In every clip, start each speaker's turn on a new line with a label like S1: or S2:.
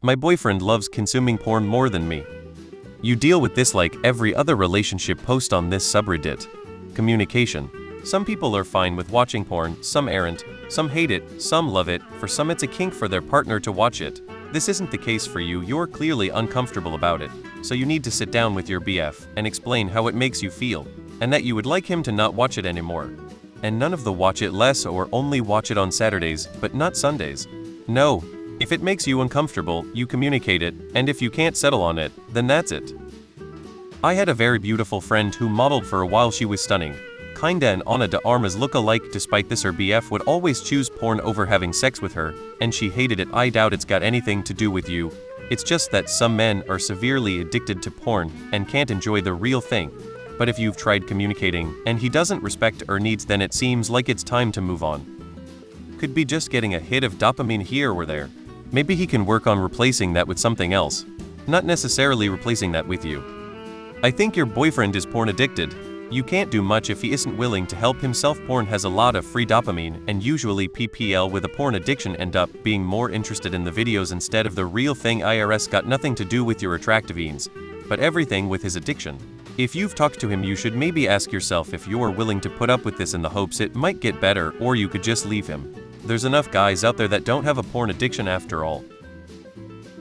S1: My boyfriend loves consuming porn more than me. You deal with this like every other relationship post on this subreddit. Communication. Some people are fine with watching porn, some aren't, some hate it, some love it, for some it's a kink for their partner to watch it. This isn't the case for you, you're clearly uncomfortable about it, so you need to sit down with your BF and explain how it makes you feel, and that you would like him to not watch it anymore. And none of the watch it less or only watch it on Saturdays, but not Sundays. No. If it makes you uncomfortable, you communicate it, and if you can't settle on it, then that's it. I had a very beautiful friend who modeled for a while. She was stunning. Kinda an Ana de Armas look-alike. Despite this, her BF would always choose porn over having sex with her, and she hated it. I doubt it's got anything to do with you. It's just that some men are severely addicted to porn and can't enjoy the real thing. But if you've tried communicating, and he doesn't respect or needs, then it seems like it's time to move on. Could be just getting a hit of dopamine here or there. Maybe he can work on replacing that with something else. Not necessarily replacing that with you. I think your boyfriend is porn addicted. You can't do much if he isn't willing to help himself. Porn has a lot of free dopamine, and usually PPL with a porn addiction end up being more interested in the videos instead of the real thing. IRS got nothing to do with your attractivenes, but everything with his addiction. If you've talked to him, you should maybe ask yourself if you're willing to put up with this in the hopes it might get better, or you could just leave him. There's enough guys out there that don't have a porn addiction after all.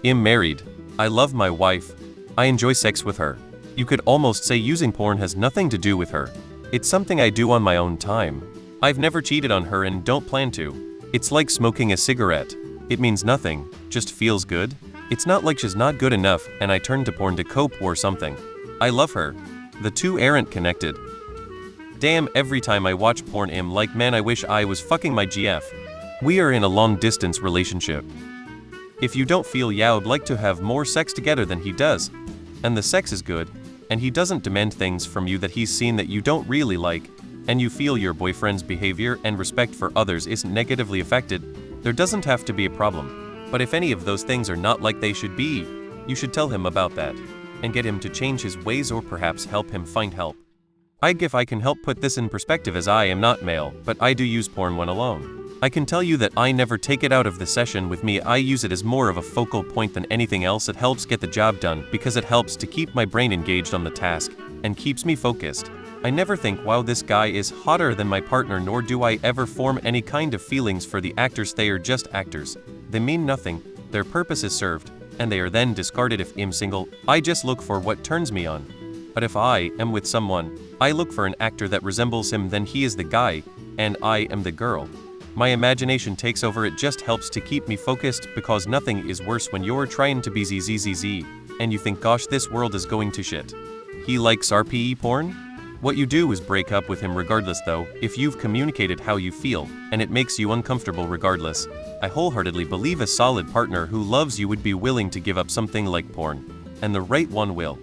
S1: I'm married. I love my wife. I enjoy sex with her. You could almost say using porn has nothing to do with her. It's something I do on my own time. I've never cheated on her and don't plan to. It's like smoking a cigarette. It means nothing, just feels good. It's not like she's not good enough and I turn to porn to cope or something. I love her. The two aren't connected. Damn, every time I watch porn I'm like, man, I wish I was fucking my GF. We are in a long-distance relationship. If you don't feel you'd like to have more sex together than he does, and the sex is good, and he doesn't demand things from you that he's seen that you don't really like, and you feel your boyfriend's behavior and respect for others isn't negatively affected, there doesn't have to be a problem. But if any of those things are not like they should be, you should tell him about that, and get him to change his ways or perhaps help him find help. If I can help put this in perspective, as I am not male, but I do use porn when alone. I can tell you that I never take it out of the session with me. I use it as more of a focal point than anything else. It helps get the job done because it helps to keep my brain engaged on the task and keeps me focused. I never think, wow, this guy is hotter than my partner, nor do I ever form any kind of feelings for the actors. They are just actors. They mean nothing, their purpose is served, and they are then discarded. If I'm single, I just look for what turns me on. But if I am with someone, I look for an actor that resembles him, then he is the guy, and I am the girl. My imagination takes over. It just helps to keep me focused, because nothing is worse when you're trying to be zzz, and you think, gosh, this world is going to shit. He likes RPE porn? What you do is break up with him regardless, though, if you've communicated how you feel, and it makes you uncomfortable regardless. I wholeheartedly believe a solid partner who loves you would be willing to give up something like porn, and the right one will.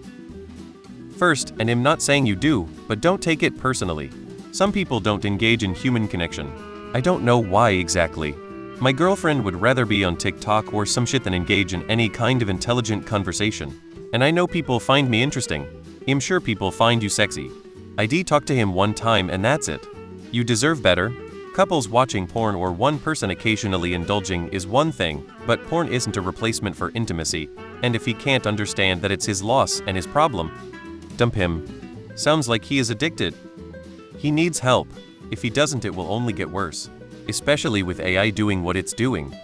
S1: First, and I'm not saying you do, but don't take it personally. Some people don't engage in human connection. I don't know why exactly. My girlfriend would rather be on TikTok or some shit than engage in any kind of intelligent conversation. And I know people find me interesting. I'm sure people find you sexy. I talked to him one time and that's it. You deserve better. Couples watching porn or one person occasionally indulging is one thing, but porn isn't a replacement for intimacy, and if he can't understand that it's his loss and his problem, dump him. Sounds like he is addicted. He needs help. If he doesn't, it will only get worse, especially with AI doing what it's doing.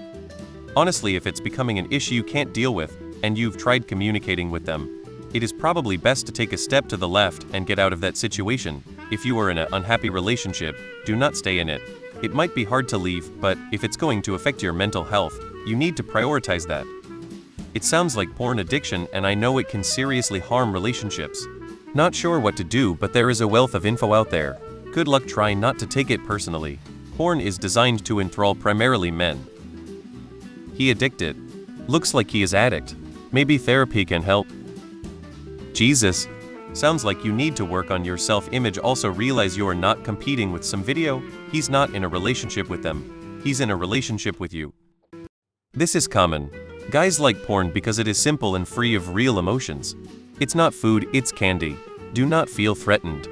S1: Honestly, if it's becoming an issue you can't deal with, and you've tried communicating with them, it is probably best to take a step to the left and get out of that situation. If you are in an unhappy relationship, do not stay in it. It might be hard to leave, but if it's going to affect your mental health, you need to prioritize that. It sounds like porn addiction, and I know it can seriously harm relationships. Not sure what to do, but there is a wealth of info out there. Good luck. Try not to take it personally. Porn is designed to enthrall primarily men. He addicted. Looks like he is addict. Maybe therapy can help. Jesus. Sounds like you need to work on your self-image. Also realize you're not competing with some video. He's not in a relationship with them. He's in a relationship with you. This is common. Guys like porn because it is simple and free of real emotions. It's not food, it's candy. Do not feel threatened.